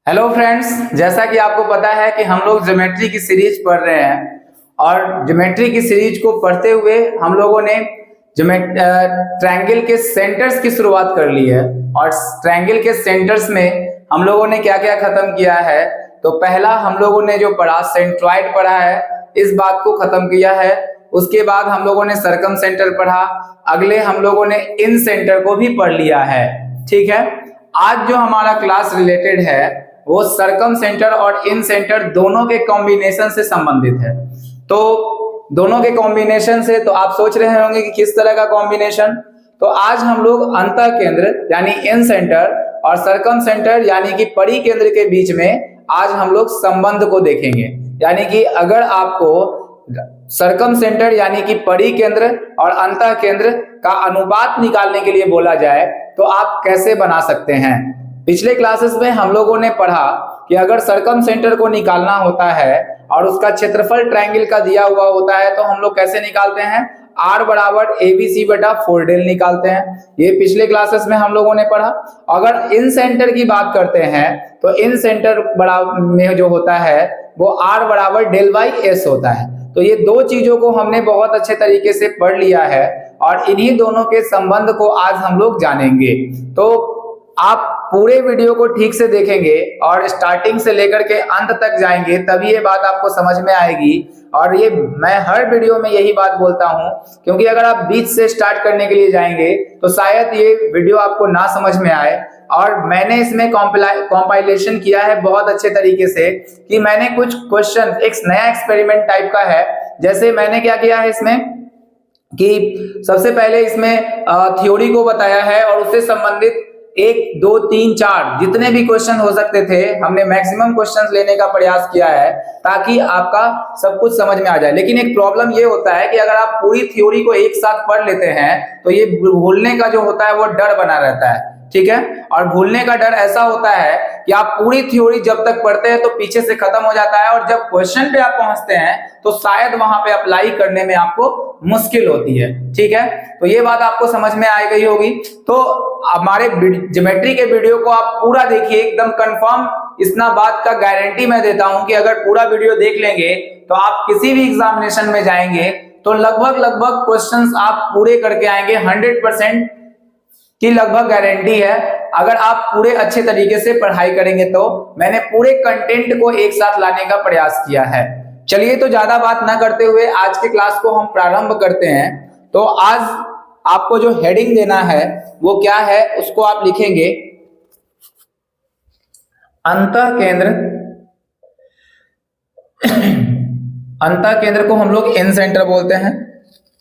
Hello friends, जैसा कि आपको पता है कि हम लोग ज्योमेट्री की सीरीज पढ़ रहे हैं और ज्योमेट्री की सीरीज को पढ़ते हुए हम लोगों ने ट्रायंगल के सेंटर्स की शुरुआत कर ली है। और ट्रायंगल के सेंटर्स में हम लोगों ने क्या क्या खत्म किया है। तो पहला हम लोगों ने जो पढ़ा सेंट्रॉइड पढ़ा है, इस बात को खत्म किया है। उसके बाद हम लोगों ने सर्कम सेंटर पढ़ा। अगले हम लोगों ने इन सेंटर को भी पढ़ लिया है। ठीक है, आज जो हमारा क्लास रिलेटेड है वो सर्कम सेंटर और इन सेंटर दोनों के कॉम्बिनेशन से संबंधित है। तो दोनों के कॉम्बिनेशन से तो आप सोच रहे होंगे कि किस तरह का कॉम्बिनेशन। तो आज हम लोग अंतः केंद्र यानी इन सेंटर और सर्कम सेंटर यानी कि परि केंद्र के बीच में आज हम लोग संबंध को देखेंगे। यानी कि अगर आपको सर्कम सेंटर यानी कि परि केंद्र और अंतः केंद्र का अनुपात निकालने के लिए बोला जाए तो आप कैसे बना सकते हैं। पिछले क्लासेस में हम लोगों ने पढ़ा कि अगर सर्कम सेंटर को निकालना होता है और उसका क्षेत्रफल ट्रायंगल का दिया हुआ होता है तो हम लोग कैसे निकालते हैं, R बराबर ABC बटा 4 डेल निकालते हैं। ये पिछले क्लासेस में हम लोगों ने पढ़ा। अगर इन सेंटर की बात करते हैं तो इन सेंटर में जो होता है वो R बराबर डेल बाई S होता है। तो ये दो चीजों को हमने बहुत अच्छे तरीके से पढ़ लिया है और इन्हीं दोनों के संबंध को आज हम लोग जानेंगे। तो आप पूरे वीडियो को ठीक से देखेंगे और स्टार्टिंग से लेकर के अंत तक जाएंगे तभी ये बात आपको समझ में आएगी। और ये मैं हर वीडियो में यही बात बोलता हूं, क्योंकि अगर आप बीच से स्टार्ट करने के लिए जाएंगे तो शायद ये वीडियो आपको ना समझ में आए। और मैंने इसमें कॉम्पाइलेशन किया है बहुत अच्छे तरीके से कि मैंने कुछ क्वेश्चन, एक नया एक्सपेरिमेंट टाइप का है। जैसे मैंने क्या किया है इसमें कि सबसे पहले इसमें थ्योरी को बताया है और उससे संबंधित 1, 2, 3, 4 जितने भी क्वेश्चन हो सकते थे हमने मैक्सिमम क्वेश्चंस लेने का प्रयास किया है ताकि आपका सब कुछ समझ में आ जाए। लेकिन एक प्रॉब्लम ये होता है कि अगर आप पूरी थ्योरी को एक साथ पढ़ लेते हैं तो ये भूलने का जो होता है वो डर बना रहता है। ठीक है, और भूलने का डर ऐसा होता है कि आप पूरी थ्योरी जब तक पढ़ते हैं तो पीछे से खत्म हो जाता है और जब क्वेश्चन पे आप पहुंचते हैं तो शायद वहां पे अप्लाई करने में आपको मुश्किल होती है। ठीक है, तो ये बात आपको समझ में आ गई होगी। तो हमारे ज्योमेट्री के वीडियो को आप पूरा देखिए, एकदम कंफर्म इतना बात का गारंटी मैं देता हूं कि अगर पूरा वीडियो देख लेंगे तो आप किसी भी एग्जामिनेशन में जाएंगे तो लगभग क्वेश्चंस आप पूरे करके आएंगे। 100% की लगभग गारंटी है अगर आप पूरे अच्छे तरीके से पढ़ाई करेंगे। तो मैंने पूरे कंटेंट को एक साथ लाने का प्रयास किया है। चलिए, तो ज्यादा बात ना करते हुए आज के क्लास को हम प्रारंभ करते हैं। तो आज आपको जो हेडिंग देना है वो क्या है, उसको आप लिखेंगे अंतः केंद्र। अंतः केंद्र को हम लोग इन सेंटर बोलते हैं।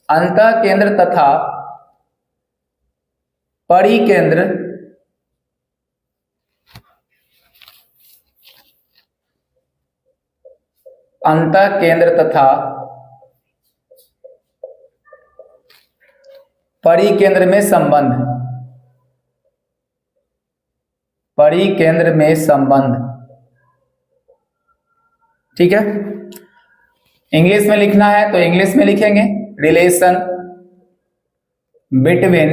अंतः केंद्र तथा परि केंद्र अंतः केंद्र तथा परि केंद्र में संबंध। परि केंद्र में संबंध, ठीक है। इंग्लिश में लिखना है तो इंग्लिश में लिखेंगे relation between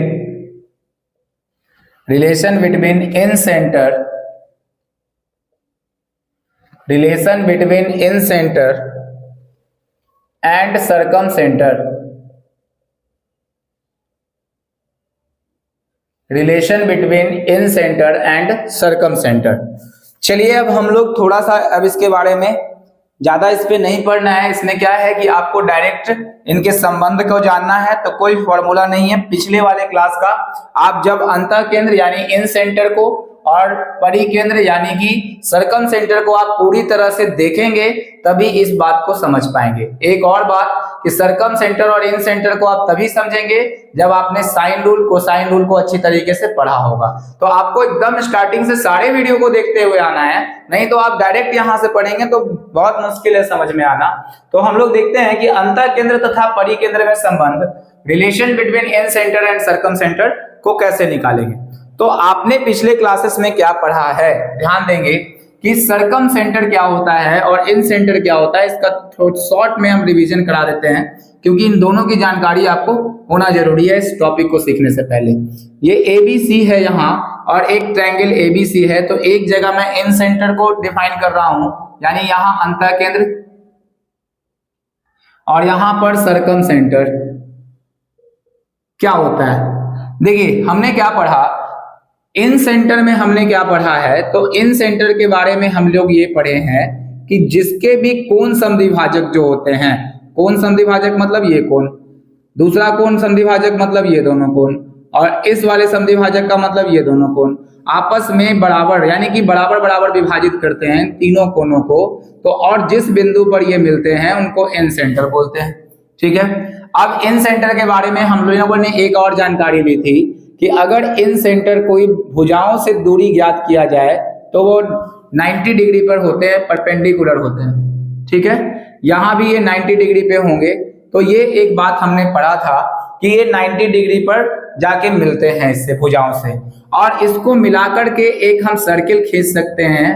in centre, relation between incentre and circum centre, relation between incentre and circum centre. चलिए, अब हम लोग थोड़ा सा अब इसके बारे में ज्यादा इस पे नहीं पढ़ना है। इसमें क्या है कि आपको डायरेक्ट इनके संबंध को जानना है, तो कोई फॉर्मूला नहीं है। पिछले वाले क्लास का आप जब अंतः केंद्र यानी इन सेंटर को और परि केंद्र यानी कि सर्कम सेंटर को आप पूरी तरह से देखेंगे तभी इस बात को समझ पाएंगे। एक और बात कि सर्कम सेंटर और इन सेंटर को आप तभी समझेंगे जब आपने साइन रूल, कोसाइन रूल को अच्छी तरीके से पढ़ा होगा। तो आपको एकदम स्टार्टिंग से सारे वीडियो को देखते हुए आना है, नहीं तो आप डायरेक्ट यहां से पढ़ेंगे तो बहुत मुश्किल है समझ में आना। तो हम लोग देखते हैं कि अंतः केंद्र तथा परि केंद्र में संबंध, relation between incentre and circum centre को कैसे निकालेंगे। तो आपने पिछले क्लासेस में क्या पढ़ा है, ध्यान देंगे कि सर्कम सेंटर क्या होता है और इन सेंटर क्या होता है। इसका शॉर्ट में हम रिवीजन करा देते हैं क्योंकि इन दोनों की जानकारी आपको होना जरूरी है इस टॉपिक को सीखने से पहले। ये ABC है यहाँ और एक ट्रायंगल एबीसी है, तो एक जगह मैं इन सेंटर को डिफाइन कर रहा हूं, यानी यहां अंतः केंद्र और यहां पर सरकम सेंटर क्या होता है। देखिए हमने क्या पढ़ा, इन सेंटर में हमने क्या पढ़ा है, तो इन सेंटर के बारे में हम लोग ये पढ़े हैं कि जिसके भी कोण समद्विभाजक जो होते हैं, कोण समद्विभाजक मतलब ये कोण, दूसरा कोण समद्विभाजक मतलब ये दोनों कोण, और इस वाले समद्विभाजक का मतलब ये दोनों कोण आपस में बराबर यानी कि बराबर बराबर विभाजित करते हैं तीनों कोणों को, तो और जिस बिंदु पर ये मिलते हैं उनको इन सेंटर बोलते हैं। ठीक है, अब इन सेंटर के बारे में हम लोगों ने एक और जानकारी ली थी कि अगर इन सेंटर कोई भुजाओं से दूरी ज्ञात किया जाए तो वो 90 डिग्री पर होते हैं, परपेंडिकुलर होते हैं। ठीक है, यहां भी ये 90 डिग्री पे होंगे, तो ये एक बात हमने पढ़ा था कि ये 90 डिग्री पर जाके मिलते हैं इससे भुजाओं से, और इसको मिलाकर के एक हम सर्किल खींच सकते हैं,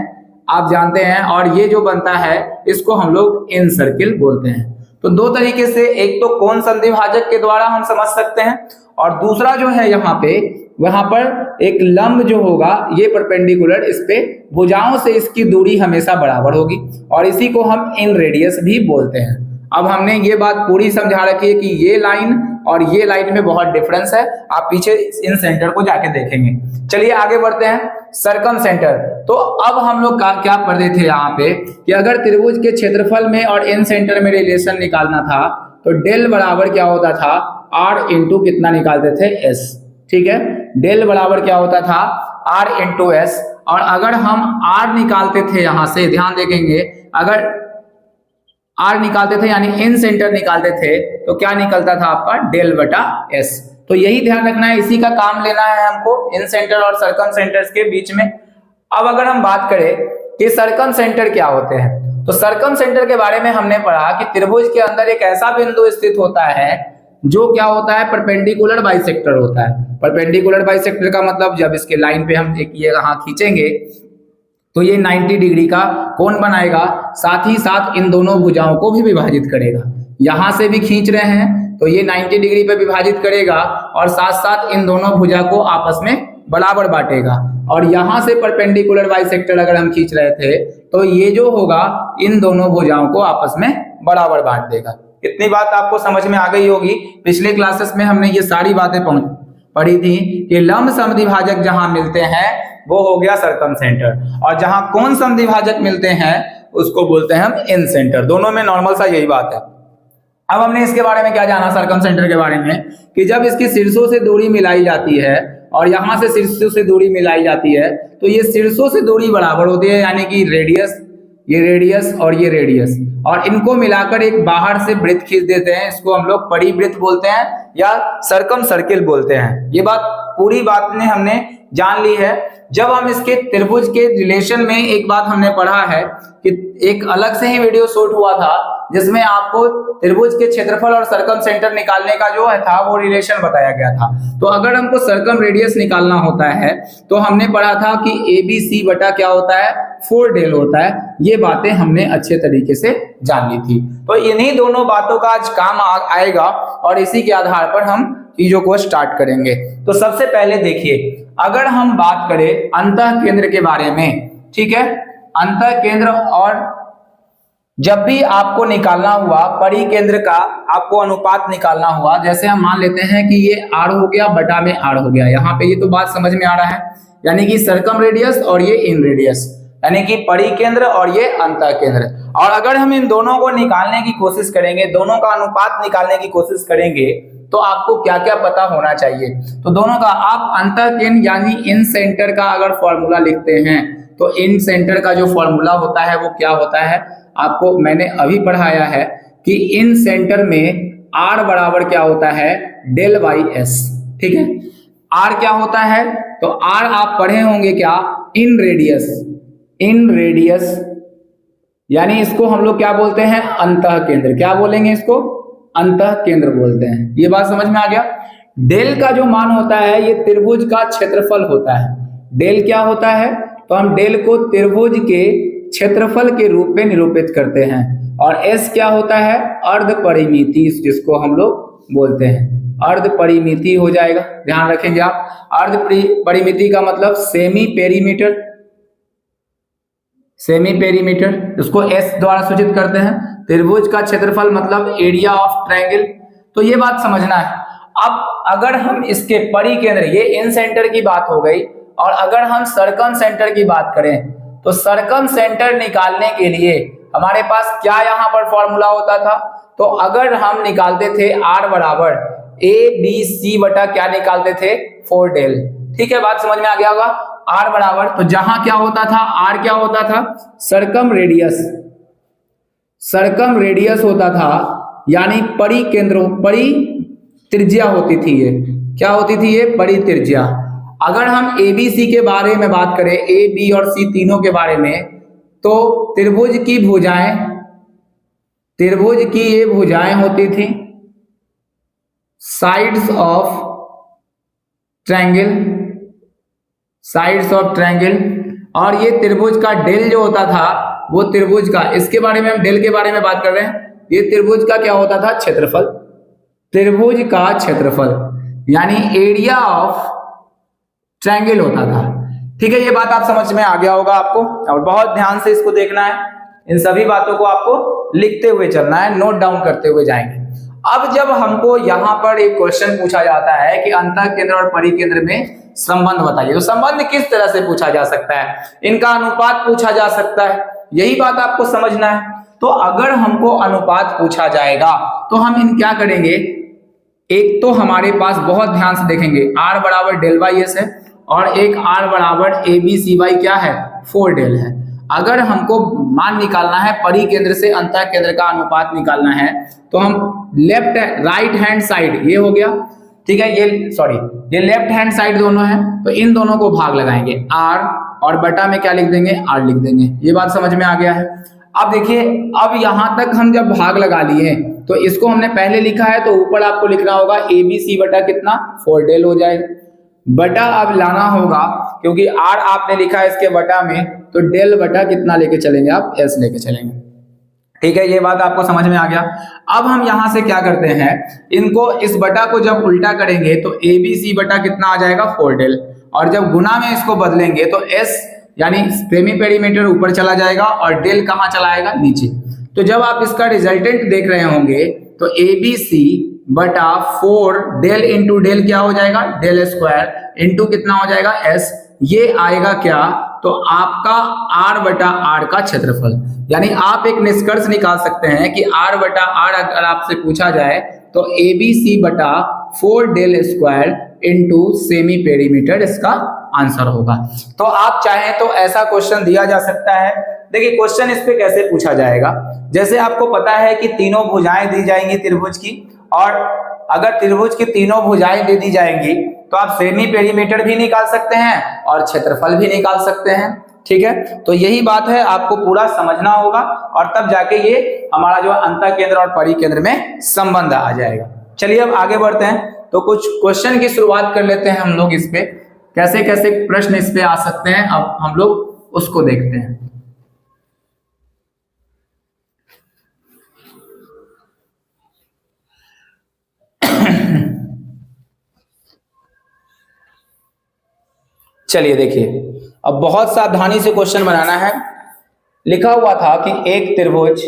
आप जानते हैं, और ये जो बनता है इसको हम लोग इन सर्किल बोलते हैं। तो दो तरीके से, एक तो कोण समद्विभाजक के द्वारा हम समझ सकते हैं, और दूसरा जो है यहाँ पे वहां पर एक लंब जो होगा ये परपेंडिकुलर, इस पे भुजाओं से इसकी दूरी हमेशा बराबर होगी, और इसी को हम इन रेडियस भी बोलते हैं। अब हमने ये बात पूरी समझा रखी है कि ये लाइन और ये लाइन में बहुत डिफरेंस है, आप पीछे इन सेंटर को जाके देखेंगे। चलिए आगे बढ़ते हैं, सरकम सेंटर। तो अब हम लोग क्या पढ़े थे यहाँ पे कि अगर त्रिभुज के क्षेत्रफल में और इन सेंटर में रिलेशन निकालना था तो डेल बराबर क्या होता था, आर इंटू कितना निकालते थे, एस। ठीक है, डेल बराबर क्या होता था, आर इंटू एस, और अगर हम आर निकालते थे यहां से, ध्यान देखेंगे, अगर आर निकालते थे यानी इन सेंटर निकालते थे तो क्या निकलता था आपका, डेल बटा एस। तो यही ध्यान रखना है, इसी का काम लेना है हमको इन सेंटर और सरकम सेंटर्स के बीच में। अब अगर हम बात करें कि सरकम सेंटर क्या होते हैं, तो सरकम सेंटर के बारे में हमने पढ़ा कि त्रिभुज के अंदर एक ऐसा बिंदु स्थित होता है जो क्या होता है, परपेंडिकुलर बाइसेक्टर होता है। परपेंडिकुलर बाइसेक्टर का मतलब जब इसके लाइन पे हम एक ये यहाँ खींचेंगे तो ये 90 डिग्री का कोण बनाएगा, साथ ही साथ इन दोनों भुजाओं को भी विभाजित करेगा। यहां से भी खींच रहे हैं तो ये 90 डिग्री पे विभाजित करेगा, और साथ साथ इन दोनों भुजा को आपस में बराबर बांटेगा। और यहां से परपेंडिकुलर बाइसेक्टर अगर हम खींच रहे थे तो ये जो होगा इन दोनों भुजाओं को आपस में बराबर बांट देगा। इतनी बात आपको समझ में आ गई होगी। पिछले क्लासेस में हमने ये सारी बातें पढ़ी थी कि लंब समद्विभाजक जहां मिलते हैं वो हो गया सरकम सेंटर, और जहां कोण समद्विभाजक मिलते हैं उसको बोलते हैं हम इन सेंटर। दोनों में नॉर्मल सा यही बात है। अब हमने इसके बारे में क्या जाना, सरकम सेंटर के बारे में, कि जब इसकी शीर्षों से दूरी मिलाई जाती है और यहां से शीर्षों से दूरी मिलाई जाती है तो ये शीर्षों से दूरी बराबर होती है, यानी कि रेडियस, ये रेडियस और ये रेडियस, और इनको मिलाकर एक बाहर से वृत्त खींच देते हैं, इसको हम लोग परिवृत्त बोलते हैं या सरकम सर्किल बोलते हैं। ये बात पूरी बात में हमने जान ली है। जब हम इसके त्रिभुज के रिलेशन में एक बात हमने पढ़ा है कि एक अलग से ही वीडियो शूट हुआ था जिसमें आपको त्रिभुज के क्षेत्रफल और सरकम सेंटर निकालने का जो है था वो रिलेशन बताया गया था। तो अगर हमको सरकम रेडियस निकालना होता है तो हमने पढ़ा था कि ABC बटा क्या होता है, 4 डेल होता है। ये बातें हमने अच्छे तरीके से जान ली थी। तो इन्हीं दोनों बातों का आज काम आएगा और इसी के आधार पर हम चीजों को स्टार्ट करेंगे। तो सबसे पहले देखिए, अगर हम बात करें अंतः केंद्र के बारे में, ठीक है, अंतः केंद्र, और जब भी आपको निकालना हुआ परिकेंद्र का, आपको अनुपात निकालना हुआ, जैसे हम मान लेते हैं कि ये R हो गया बटा में R हो गया, यहाँ पे ये तो बात समझ में आ रहा है, यानी कि सरकम रेडियस और ये इन रेडियस, यानी कि परिकेंद्र और ये अंतः केंद्र। और अगर हम इन दोनों को निकालने की कोशिश करेंगे, दोनों का अनुपात निकालने की कोशिश करेंगे, तो आपको क्या क्या पता होना चाहिए। तो दोनों का आप अंतः केंद्र यानी इन सेंटर का अगर फॉर्मूला लिखते हैं तो इन सेंटर का जो फॉर्मूला होता है वो क्या होता है, आपको मैंने अभी पढ़ाया है कि इन सेंटर में R बराबर क्या होता है, डेल बाई एस। ठीक है, R क्या होता है, तो R आप पढ़े होंगे क्या, इन रेडियस, इन रेडियस, यानी इसको हम लोग क्या बोलते हैं, अंतः केंद्र। क्या बोलेंगे इसको, अंतः केंद्र बोलते हैं। ये बात समझ में आ गया। डेल का जो मान होता है ये त्रिभुज का क्षेत्रफल होता है। डेल क्या होता है, तो हम डेल को त्रिभुज के क्षेत्रफल के रूप में निरूपित करते हैं। और एस क्या होता है, अर्ध परिमिति, जिसको हम लोग बोलते हैं। अर्ध परिमिति हो जाएगा, ध्यान रखेंगे आप। अर्ध परिमिति का मतलब सेमी पेरीमीटर, सेमी पेरीमीटर उसको एस द्वारा सूचित करते हैं। त्रिभुज का क्षेत्रफल मतलब एरिया ऑफ ट्रायंगल। तो ये बात समझना है। अब अगर हम इसके परिकेंद्र, ये इन सेंटर की बात हो गई, और अगर हम सर्कम सेंटर की बात करें तो सर्कम सेंटर निकालने के लिए हमारे पास क्या यहां पर फॉर्मूला होता था? तो अगर हम निकालते थे आर बराबर ए बी सी बटा क्या निकालते थे? 4 डेल। ठीक है, बात समझ में आ गया होगा। आर बराबर, तो जहां क्या होता था, आर क्या होता था? सर्कम रेडियस, सर्कम रेडियस होता था, यानी परिकेंद्र, परि त्रिज्या होती थी। ये क्या होती थी? ये परि त्रिज्या। अगर हम ए बी सी के बारे में बात करें, ए बी और सी तीनों के बारे में, तो त्रिभुज की भुजाएं, त्रिभुज की ये भुजाएं होती थी sides of triangle, sides of triangle. और ये त्रिभुज का डेल जो होता था, वो त्रिभुज का, इसके बारे में हम डेल के बारे में बात कर रहे हैं, ये त्रिभुज का क्या होता था? क्षेत्रफल। त्रिभुज का क्षेत्रफल यानी एरिया ऑफ ट्रायंगल होता था। ठीक है, ये बात आप समझ में आ गया होगा आपको, और बहुत ध्यान से इसको देखना है। इन सभी बातों को आपको लिखते हुए चलना है, नोट डाउन करते हुए जाएंगे। अब जब हमको यहाँ पर एक क्वेश्चन पूछा जाता है कि अंतःकेंद्र और परिकेंद्र में संबंध बताइए, तो संबंध किस तरह से पूछा जा सकता है? इनका अनुपात पूछा जा सकता है, यही बात आपको समझना है। तो अगर हमको अनुपात पूछा जाएगा तो हम इन क्या करेंगे? एक तो हमारे पास बहुत ध्यान से देखेंगे, आर बराबर डेल बाई एस है, और एक आर बराबर ए बी सी बाई क्या है? 4 डेल है। अगर हमको मान निकालना है परिकेंद्र से अंतःकेंद्र का अनुपात निकालना है, तो हम लेफ्ट राइट हैंड साइड, ये हो गया, ठीक है, ये सॉरी, ये लेफ्ट हैंड साइड दोनों है, तो इन दोनों को भाग लगाएंगे, आर और बटा में क्या लिख देंगे? आर लिख देंगे। ये बात समझ में आ गया है। अब देखिए, अब यहां तक हम जब भाग लगा लिए हैं, तो इसको हमने पहले लिखा है, तो ऊपर आपको लिखना होगा ए बी सी बटा कितना? 4 डेल हो जाएगा। बटा अब लाना होगा, क्योंकि आर आपने लिखा है इसके बटा में, तो डेल बटा कितना लेके चलेंगे आप? एस लेके चलेंगे। ठीक है, ये बात आपको समझ में आ गया। अब हम यहां से क्या करते हैं, इनको, इस बटा को जब उल्टा करेंगे तो ए बी सी बटा कितना आ जाएगा? 4 डेल, और जब गुना में इसको बदलेंगे तो एस यानी सेमी पेरीमीटर ऊपर चला जाएगा और डेल कहां चला आएगा? नीचे। तो जब आप इसका रिजल्टेंट देख रहे होंगे तो ए बी सी बटा 4 डेल इंटू डेल क्या हो जाएगा? डेल स्क्वायर इंटू कितना हो जाएगा? एस। ये आएगा क्या? तो आपका आर बटा आर का क्षेत्रफल। यानी आप एक निष्कर्ष निकाल सकते हैं कि आर बटा आर अगर आपसे पूछा जाए तो ए बी सी बटा 4 del square into semi perimeter इसका आंसर होगा। तो आप चाहें तो ऐसा क्वेश्चन दिया जा सकता है। देखिए क्वेश्चन इस पे कैसे पूछा जाएगा, जैसे आपको पता है कि तीनों भुजाएं दी जाएंगी त्रिभुज की, और अगर त्रिभुज की तीनों भुजाएं दे दी जाएंगी तो आप सेमी पेरीमीटर भी निकाल सकते हैं और क्षेत्रफल भी निकाल सकते हैं। ठीक है, तो यही बात है, आपको पूरा समझना होगा, और तब जाके ये हमारा जो अंतःकेंद्र और परिकेंद्र में संबंध आ जाएगा। चलिए अब आगे बढ़ते हैं, तो कुछ क्वेश्चन की शुरुआत कर लेते हैं हम लोग। इस पे कैसे कैसे प्रश्न इस पे आ सकते हैं, अब हम लोग उसको देखते हैं। चलिए देखिए, अब बहुत सावधानी से क्वेश्चन बनाना है। लिखा हुआ था कि एक त्रिभुज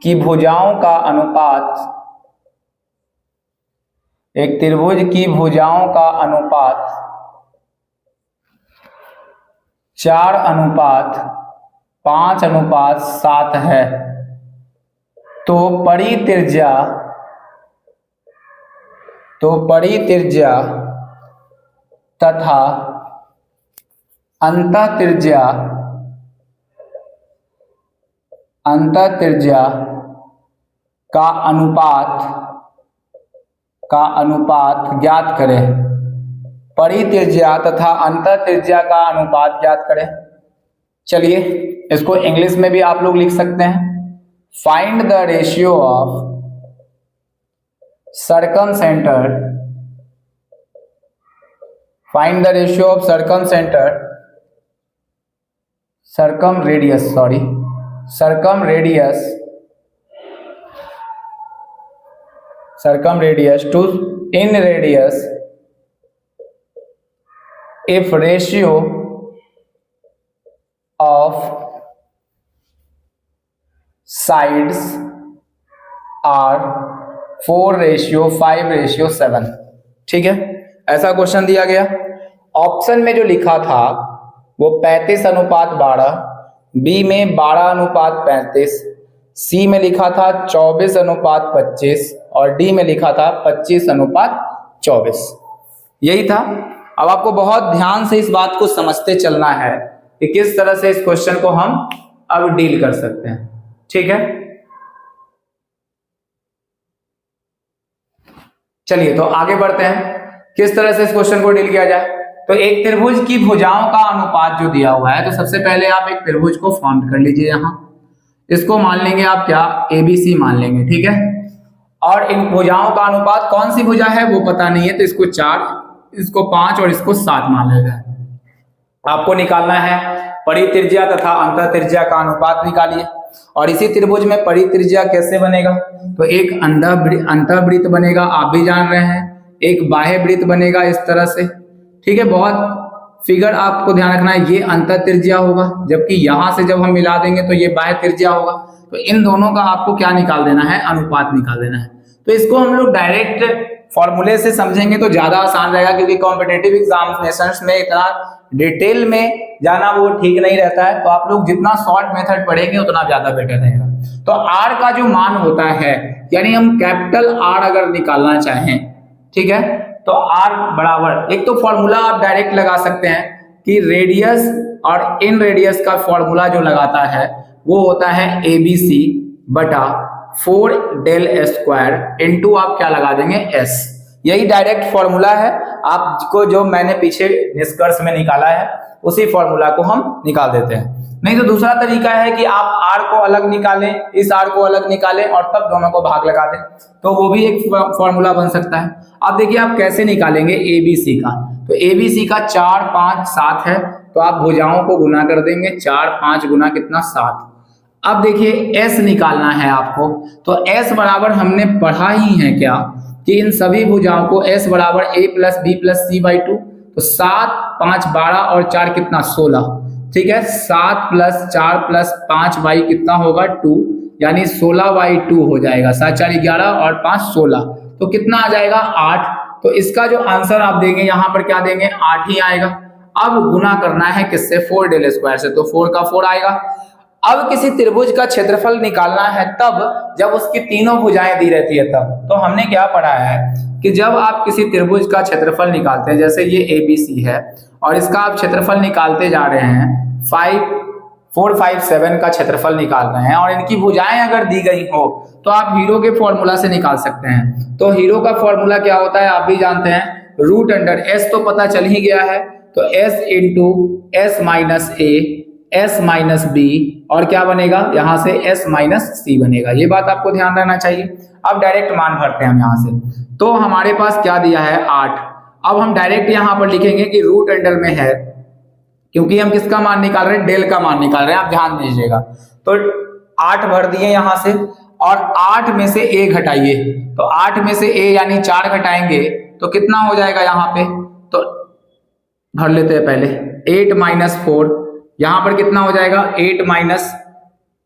की भुजाओं का अनुपात, एक त्रिभुज की भुजाओं का अनुपात 4:5:7 है, तो परित्रिज्या तथा अंतःत्रिज्या का अनुपात ज्ञात करें। परित्रिज्या तथा अंतःत्रिज्या का अनुपात ज्ञात करें। चलिए इसको इंग्लिश में भी आप लोग लिख सकते हैं। Find the ratio of circumcenter circumradius, sorry, circumradius to inradius if ratio of sides are 4:5:7। ठीक है, ऐसा क्वेश्चन दिया गया। ऑप्शन में जो लिखा था वो 35:12, बी में 12:35, सी में लिखा था 24:25 और डी में लिखा था 25:24। यही था। अब आपको बहुत ध्यान से इस बात को समझते चलना है कि किस तरह से इस क्वेश्चन को हम अब डील कर सकते हैं। ठीक है, चलिए तो आगे बढ़ते हैं किस तरह से इस क्वेश्चन को डील किया जाए। तो एक त्रिभुज की भुजाओं का अनुपात जो दिया हुआ है, तो सबसे पहले आप एक त्रिभुज को फॉर्म कर लीजिए। यहां इसको मान लेंगे आप क्या, ABC मान लेंगे। ठीक है, और इन भुजाओं का अनुपात, कौन सी भुजा है वो पता नहीं है, तो इसको 4, इसको 5 और इसको 7 मान लेते हैं। आपको निकालना है परित्रिज्या तथा अंतःत्रिज्या का अनुपात निकालिए। और इसी त्रिभुज में परित्रिज्या कैसे बनेगा, तो एक अंतःवृत्त बनेगा, आप भी जान रहे हैं, एक बाह्य वृत्त बनेगा इस तरह से। ठीक है, बहुत फिगर आपको ध्यान रखना है, ये अंतःत्रिज्या होगा, जबकि यहां से जब हम मिला देंगे तो ये बाह्य त्रिज्या होगा। तो इन दोनों का आपको क्या निकाल देना है, अनुपात निकाल देना है। तो इसको हम लोग डायरेक्ट फॉर्मूले से समझेंगे तो ज्यादा आसान रहेगा, क्योंकि कॉम्पिटिटिव एग्जामिनेशंस में इतना डिटेल में जाना वो ठीक नहीं रहता है। तो आप लोग जितना शॉर्ट मेथड पढ़ेंगे उतना ज्यादा बेटर रहेगा। तो R का जो मान होता है, यानी हम कैपिटल R अगर निकालना चाहें, ठीक है, तो R बराबर, एक तो फॉर्मूला आप डायरेक्ट लगा सकते हैं कि रेडियस और इन रेडियस का फॉर्मूला जो लगाता है वो होता है ABC बटा 4 del स्क्वायर इंटू आप क्या लगा देंगे, S। यही डायरेक्ट फॉर्मूला है आपको, जो मैंने पीछे निष्कर्ष में निकाला है उसी फॉर्मूला को हम निकाल देते हैं। नहीं तो दूसरा तरीका है कि आप R को अलग निकालें, इस R को अलग निकालें और तब दोनों को भाग लगा दें, तो वो भी एक फॉर्मूला बन सकता है। अब देखिए आप कैसे निकालेंगे ABC का। तो ABC का 4, 5, 7 है, तो आप भुजाओं को गुना कर देंगे, 4, 5 गुना कितना, 7। अब देखिए S निकालना है आपको, तो S बराबर हमने पढ़ा ही है क्या कि इन सभी भुजाओं को S बराबर A + B + C/2। तो 7, 5, 12 और 4 कितना, 16। ठीक है, 7 + 4 + 5y कितना होगा, 2, यानी 16/2 हो जाएगा। 7, 4, 11 और 5, 16, तो कितना आ जाएगा, 8। तो इसका जो आंसर आप देंगे यहाँ पर क्या देंगे, 8 ही आएगा। अब गुना करना है किससे, 4 del स्क्वायर से, तो 4 का 4 आएगा। अब किसी त्रिभुज का क्षेत्रफल निकालना है तब जब उसकी तीनों भुजाएं दी रहती है तब। तो हमने क्या पढ़ा है कि जब आप किसी त्रिभुज का क्षेत्रफल निकालते हैं, जैसे ये ABC है और इसका आप क्षेत्रफल निकालते जा रहे हैं, 4, 5, 7 का क्षेत्रफल निकाल रहे हैं और इनकी भुजाएं अगर दी गई हो तो आप हीरो के फॉर्मूला से निकाल सकते हैं। तो हीरो का फॉर्मूला क्या होता है आप भी जानते हैं, √S तो पता चल ही गया है, तो S × S - A S - B और क्या बनेगा, यहां से S - C बनेगा। ये बात आपको ध्यान रहना चाहिए। अब डायरेक्ट मान भरते हैं हम यहां से, तो हमारे पास क्या दिया है, 8। अब हम डायरेक्ट यहां पर लिखेंगे कि √अंडर में है, क्योंकि हम किसका मान निकाल रहे हैं, डेल का मान निकाल रहे हैं, आप ध्यान दीजिएगा। तो 8 भर दिए यहां से, और 8 में से A घटाइए, तो 8 में से A यानी 4 घटाएंगे तो कितना हो जाएगा यहाँ पे, तो भर लेते हैं पहले, 8 - 4, यहां पर कितना हो जाएगा, 8 -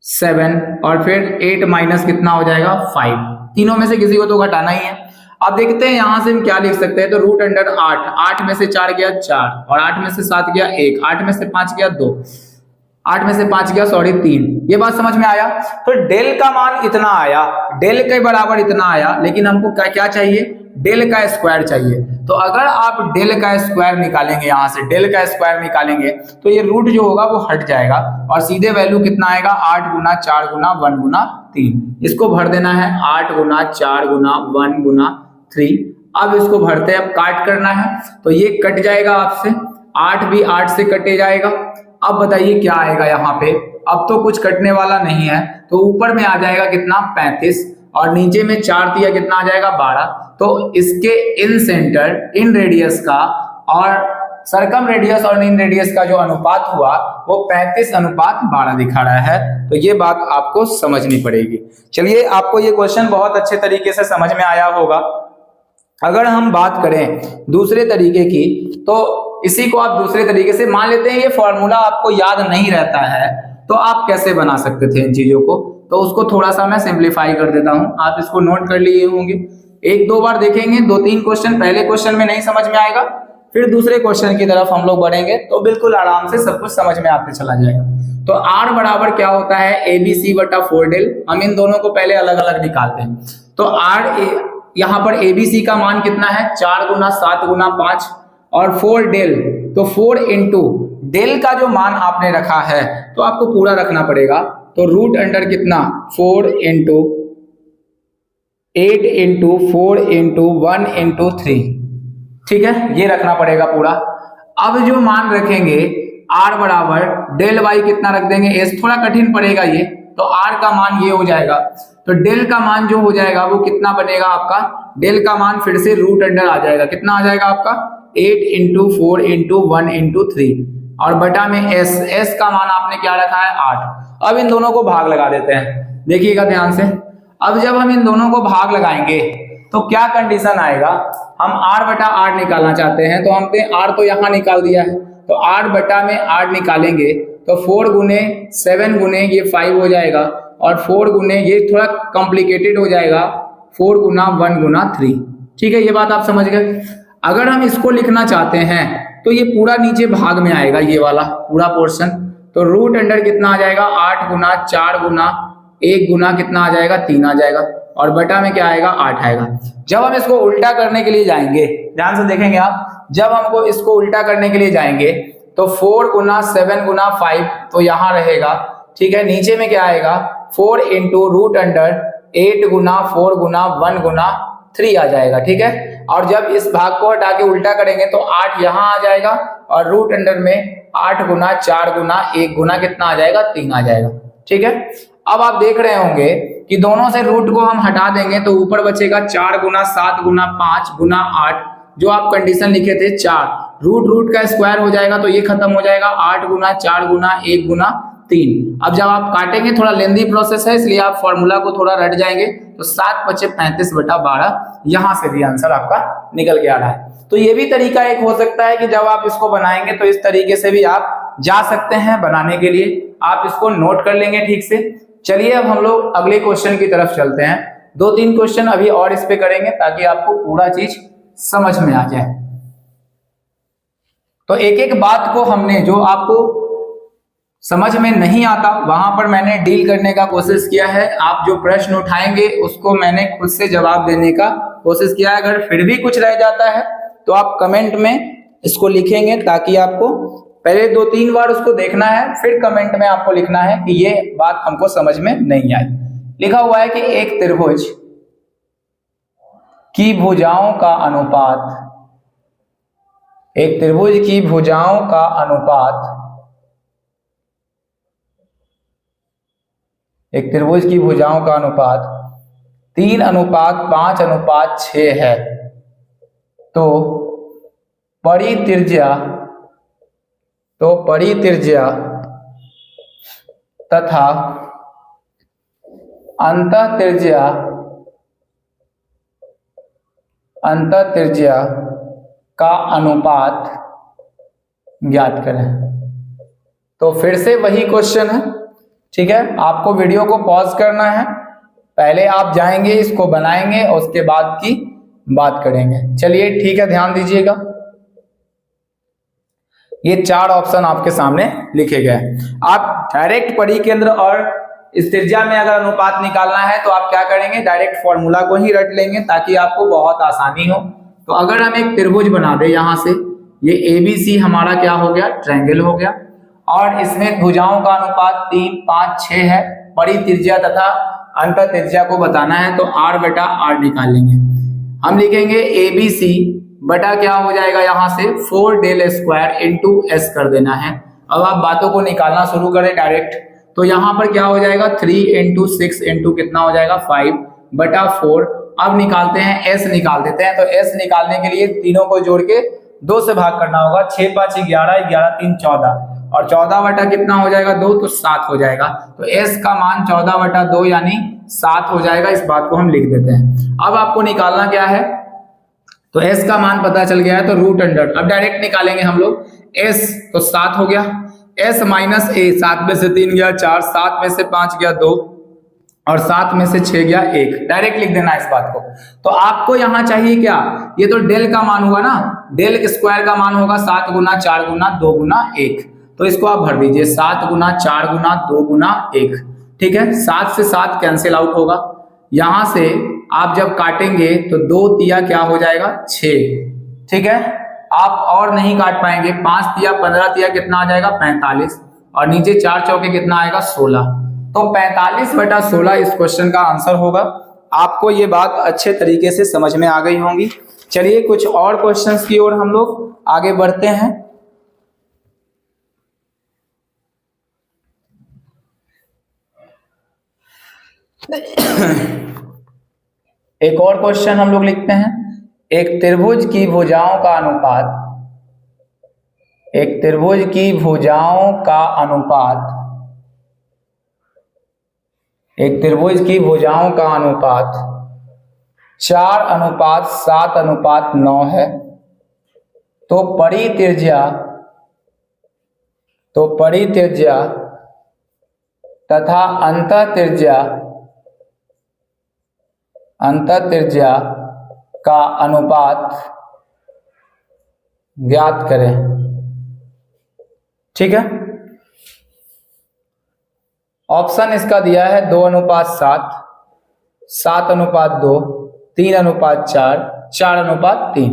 7 और फिर 8 कितना हो जाएगा, 5। तीनों में से किसी को तो घटाना ही है। अब देखते हैं यहां से हम क्या लिख सकते हैं, तो √8, 8 में से 4 गया 4 और 8 में से 7 गया 1, 8 में से 5 गया 2, 8 में से 5 गया 3। ये बात समझ में आया। तो डेल का मान इतना आया, डेल के बराबर इतना आया, लेकिन हमको क्या चाहिए, डेल का स्क्वायर चाहिए। तो अगर आप डेल का स्क्वायर निकालेंगे, यहां से डेल का स्क्वायर निकालेंगे तो ये रूट जो होगा वो हट जाएगा और सीधे वैल्यू कितना आएगा, 8 × 4 × 1 × 3। इसको भर देना है, 8 × 4 × 1 × 3। अब इसको भरते हैं, अब काट करना है, तो ये कट जाएगा आपसे, 8 भी 8 से कटे जाएगा। अब बताइए क्या आएगा यहाँ पे, अब तो कुछ कटने वाला नहीं है, तो ऊपर में आ जाएगा कितना, 35 और नीचे में 4 दिया कितना आ जाएगा, 12। तो इसके इन सेंटर, इन रेडियस का और सरकम रेडियस और मीन रेडियस का जो अनुपात हुआ वो 35:12 दिखा रहा है। तो ये बात आपको समझनी पड़ेगी। चलिए, आपको ये क्वेश्चन बहुत अच्छे तरीके से समझ में आया होगा। अगर हम बात करें दूसरे तरीके की, तो इसी को आप दूसरे तरीके से मान लेते हैं ये फॉर्मूला आपको याद नहीं रहता है तो आप कैसे बना सकते थे इन चीजों को, तो उसको थोड़ा सा मैं सिंप्लीफाई कर देता हूं। आप इसको नोट कर लिए होंगे, एक दो बार देखेंगे, 2-3 क्वेश्चन, पहले क्वेश्चन में नहीं समझ में आएगा, फिर दूसरे क्वेश्चन की तरफ हम लोग बढ़ेंगे तो बिल्कुल आराम से सब कुछ समझ में आपके चला जाएगा। तो R बराबर क्या होता है, ABC बटा 4 डेल। हम इन दोनों को पहले अलग अलग निकालते हैं। तो R यहाँ पर ABC का मान कितना है, 4 गुना 7 गुना 5 और 4 डेल, तो 4 इंटू डेल का जो मान आपने रखा है तो आपको पूरा रखना पड़ेगा। तो रूट अंडर कितना, 4 इंटू 8 इंटू 4 इंटू 1 इंटू 3, ठीक है, ये रखना पड़ेगा पूरा। अब जो मान रखेंगे R बराबर डेल वाई कितना रख देंगे, एस थोड़ा कठिन पड़ेगा ये, तो R का मान ये हो जाएगा। तो डेल का मान जो हो जाएगा वो कितना बनेगा आपका, डेल का मान फिर से रूट अंडर आ जाएगा, कितना आ जाएगा आपका 8 इंटू 4 इंटू 1 इंटू 3 और बटा में एस का मान आपने क्या रखा है 8। अब इन दोनों को भाग लगा देते हैं, देखिएगा ध्यान से। अब जब हम इन दोनों को भाग लगाएंगे तो क्या कंडीशन आएगा, हम R बटा 8 निकालना चाहते हैं तो हमने R तो यहाँ निकाल दिया है, तो 8 बटा में 8 निकालेंगे तो 4 गुने 7 गुने ये 5 हो जाएगा और 4 गुने ये थोड़ा कॉम्प्लिकेटेड हो जाएगा, 4 गुना 1 गुना 3, ठीक है, ये बात आप समझ गए। अगर हम इसको लिखना चाहते हैं तो ये पूरा नीचे भाग में आएगा, ये वाला पूरा पोर्शन, तो रूट अंडर कितना आ जाएगा 8 गुना 4 गुना 1 गुना कितना आ जाएगा 3 आ जाएगा और बटा में क्या आएगा 8 आएगा। जब हम इसको उल्टा करने के लिए जाएंगे, ध्यान से देखेंगे आप, जब हमको इसको उल्टा करने के लिए जाएंगे तो 4 गुना 7 गुना 5 तो यहाँ रहेगा, ठीक है, नीचे में क्या आएगा 4 इंटू रूट अंडर 8 गुना 4 गुना 1 गुना 3 आ जाएगा, ठीक है। और जब इस भाग को हटा के उल्टा करेंगे तो 8 यहाँ आ जाएगा और रूट अंडर में 8 गुना 4 गुना 1 गुना कितना आ जाएगा 3 आ जाएगा, ठीक है। अब आप देख रहे होंगे कि दोनों से रूट को हम हटा देंगे तो ऊपर बचेगा 4 गुना 7 गुना 5 गुना 8, जो आप कंडीशन लिखे थे 4, रूट का स्क्वायर हो जाएगा तो ये खत्म हो जाएगा 8 गुना 4 गुना 1 गुना 3। अब जब आप काटेंगे थोड़ा लेंदी प्रोसेस है इसलिए आप फॉर्मूला को थोड़ा रट जाएंगे, तो 7 बचे 35/12, यहां से भी आंसर आपका निकल के आ रहा है। तो ये भी तरीका एक हो सकता है कि जब आप इसको बनाएंगे तो इस तरीके से भी आप जा सकते हैं बनाने के लिए, आप इसको नोट कर लेंगे ठीक से। चलिए अब हम लोग अगले क्वेश्चन की तरफ चलते हैं, 2-3 क्वेश्चन अभी और इस पे करेंगे ताकि आपको पूरा चीज समझ में आ जाए। तो एक एक बात को हमने जो आपको समझ में नहीं आता वहां पर मैंने डील करने का कोशिश किया है। आप जो प्रश्न उठाएंगे उसको मैंने खुद से जवाब देने का कोशिश किया है। अगर फिर भी कुछ रह जाता है तो आप कमेंट में इसको लिखेंगे, ताकि आपको पहले 2-3 बार उसको देखना है, फिर कमेंट में आपको लिखना है कि ये बात हमको समझ में नहीं आई। लिखा हुआ है कि एक त्रिभुज की भुजाओं का अनुपात, एक त्रिभुज की भुजाओं का अनुपात, एक त्रिभुज की भुजाओं का अनुपात 3:5:6 है, तो परित्रिज्या तथा अंतःत्रिज्या का अनुपात ज्ञात करें। तो फिर से वही क्वेश्चन है, ठीक है। आपको वीडियो को पॉज करना है, पहले आप जाएंगे इसको बनाएंगे और उसके बाद की बात करेंगे। चलिए ठीक है, ध्यान दीजिएगा। ये 4 ऑप्शन आपके सामने लिखे गए। आप डायरेक्ट परिकेंद्र और इस त्रिज्या में अगर अनुपात निकालना है तो आप क्या करेंगे, डायरेक्ट फॉर्मूला को ही रट लेंगे ताकि आपको बहुत आसानी हो। तो अगर हम एक त्रिभुज बना दे, यहां से ये ABC हमारा क्या हो गया, ट्रायंगल हो गया, और इसमें भुजाओं का अनुपात 3:5:6 है। परित्रिज्या तथा अंतःत्रिज्या को बताना है तो R बटा R निकाल लेंगे। हम लिखेंगे ABC बटा क्या हो जाएगा, यहां से 4 डेल स्क्वायर इंटू S कर देना है। अब आप बातों को निकालना शुरू करें डायरेक्ट, तो यहां पर क्या हो जाएगा 3 इंटू 6 इंटू कितना हो जाएगा 5 बटा 4। अब निकालते हैं S निकाल देते हैं, तो S निकालने के लिए तीनों को जोड़ के 2 से भाग करना होगा। 6 5 11, 11 3 14, और 14 बटा कितना हो जाएगा 2, तो 7 हो जाएगा। तो s का मान 14 बटा 2 यानी 7 हो जाएगा। इस बात को हम लिख देते हैं। अब आपको निकालना क्या है, तो s का मान पता चल गया है, तो रूट अंडर अब डायरेक्ट निकालेंगे हम लोग। s तो 7 हो गया, s माइनस a, 7 में से 3 गया 4, 7 में से 5 गया 2, और 7 में से 6 गया 1। डायरेक्ट लिख देना इस बात को। तो आपको यहां चाहिए क्या, ये तो डेल का मान होगा ना, डेल स्क्वायर का मान होगा 7 गुना 4 गुना 2 गुना 1। तो इसको आप भर दीजिए 7 गुना 4 गुना 2 गुना 1। ठीक है, 7 से 7 कैंसिल आउट होगा। यहां से आप जब काटेंगे तो 2 तिया क्या हो जाएगा 6। ठीक है, आप और नहीं काट पाएंगे। 5 तिया 15 तिया कितना आ जाएगा 45, और नीचे 4 चौके कितना आएगा 16। तो 45 बटा 16 इस क्वेश्चन का आंसर होगा। आपको ये बात अच्छे तरीके से समझ में आ गई होंगी। चलिए कुछ और क्वेश्चंस की ओर हम लोग आगे बढ़ते हैं। एक और क्वेश्चन हम लोग लिखते हैं। एक त्रिभुज की भुजाओं का अनुपात, एक त्रिभुज की भुजाओं का अनुपात, एक त्रिभुज की भुजाओं का अनुपात 4:7:9 है। तो परित्रिज्या तथा अंतःत्रिज्या का अनुपात ज्ञात करें। ठीक है, ऑप्शन इसका दिया है 2:7, 7:2, 3:4, 4:3।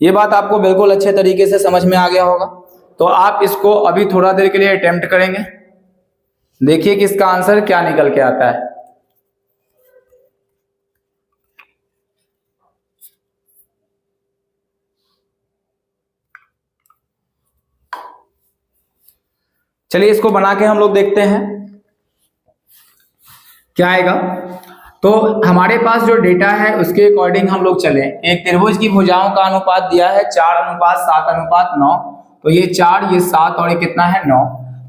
ये बात आपको बिल्कुल अच्छे तरीके से समझ में आ गया होगा। तो आप इसको अभी थोड़ा देर के लिए अटेम्प्ट करेंगे, देखिए कि इसका आंसर क्या निकल के आता है। चलिए इसको बना के हम लोग देखते हैं क्या आएगा। तो हमारे पास जो डेटा है उसके अकॉर्डिंग हम लोग चलें। एक त्रिभुज की भुजाओं का अनुपात दिया है 4:7:9। तो ये 4, ये 7 और ये कितना है 9।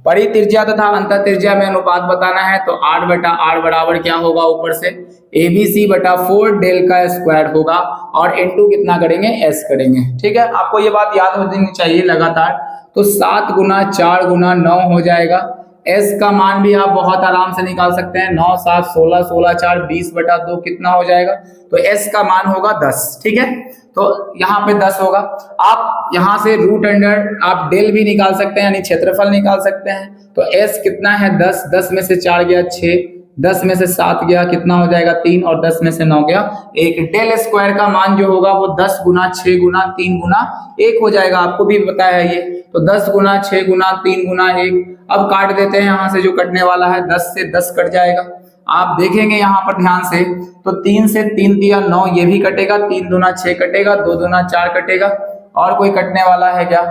परित्रिज्या तथा अंतःत्रिज्या में अनुपात बताना है, तो 8/8 बराबर क्या होगा, ऊपर से ABC/4 डेल का स्क्वायर होगा, और इनटू कितना करेंगे s करेंगे। ठीक है, आपको ये बात याद होनी चाहिए लगातार। तो 7 गुना 4 गुना 9 हो जाएगा। s का मान भी आप बहुत आराम से निकाल सकते हैं। 9 7 16, 16 4 20/2 कितना हो जाएगा, तो s का मान होगा 10। ठीक है, तो यहाँ पे 10 होगा। आप यहाँ से रूट अंडर आप डेल भी निकाल सकते हैं, यानी क्षेत्रफल निकाल सकते हैं। तो s कितना है 10, 10 में से 4 गया 6, 10 में से 7 गया कितना हो जाएगा 3, और 10 में से 9 गया 1। डेल स्क्वायर का मान जो होगा वो 10 गुना 6 गुना 3 गुना 1 हो जाएगा। आपको भी पता है ये, तो 10 गुना 6 गुना 3 गुना 1। अब काट देते हैं, यहाँ से जो कटने वाला है 10 से 10 कट जाएगा। आप देखेंगे यहाँ पर ध्यान से, तो 3 से 3 तिया 9, ये भी कटेगा। 3 दूना 6 कटेगा, 2 दूना 4 कटेगा। और कोई कटने वाला है क्या,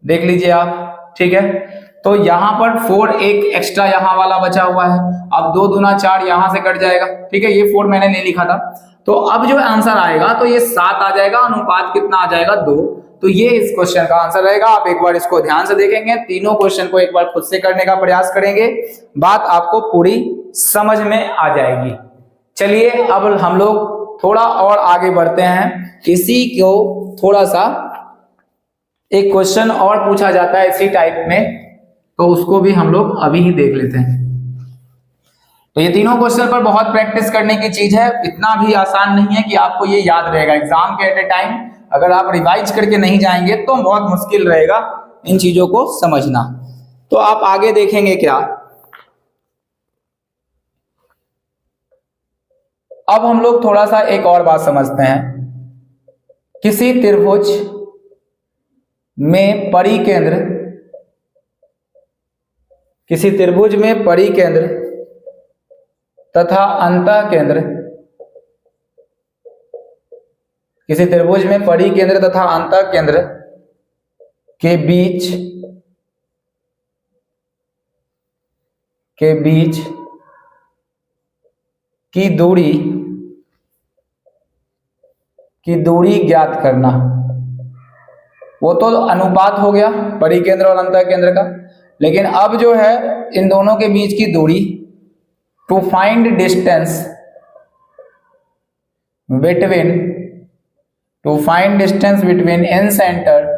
देख लीजिए आप। ठीक है, तो यहाँ पर 4 एक एक्स्ट्रा यहाँ वाला बचा हुआ है। अब 2 दूना 4 यहाँ से कट जाएगा। ठीक है, ये 4 मैंने नहीं लिखा था। तो अब जो आंसर आएगा तो ये 7 आ जाएगा, अनुपात कितना आ जाएगा 2। तो ये इस क्वेश्चन का आंसर रहेगा। आप एक बार इसको ध्यान से देखेंगे, तीनों क्वेश्चन को एक बार खुद से करने का प्रयास करेंगे, बात आपको पूरी समझ में आ जाएगी। चलिए अब हम लोग थोड़ा और आगे बढ़ते हैं। इसी को थोड़ा सा एक क्वेश्चन और पूछा जाता है इसी टाइप में, तो उसको भी हम लोग अभी ही देख लेते हैं। तो ये तीनों क्वेश्चन पर बहुत प्रैक्टिस करने की चीज है, इतना भी आसान नहीं है कि आपको ये याद रहेगा। एग्जाम के एट ए टाइम अगर आप रिवाइज करके नहीं जाएंगे तो बहुत मुश्किल रहेगा इन चीजों को समझना। तो आप आगे देखेंगे क्या, अब हम लोग थोड़ा सा एक और बात समझते हैं। किसी त्रिभुज में परिकेंद्र, किसी त्रिभुज में परिकेंद्र तथा अंतःकेंद्र, किसी त्रिभुज में परिकेंद्र तथा अंतःकेंद्र के बीच की दूरी ज्ञात करना। वो तो अनुपात हो गया परिकेंद्र और अंतः केंद्र का। लेकिन अब जो है इन दोनों के बीच की दूरी, to find distance between incentre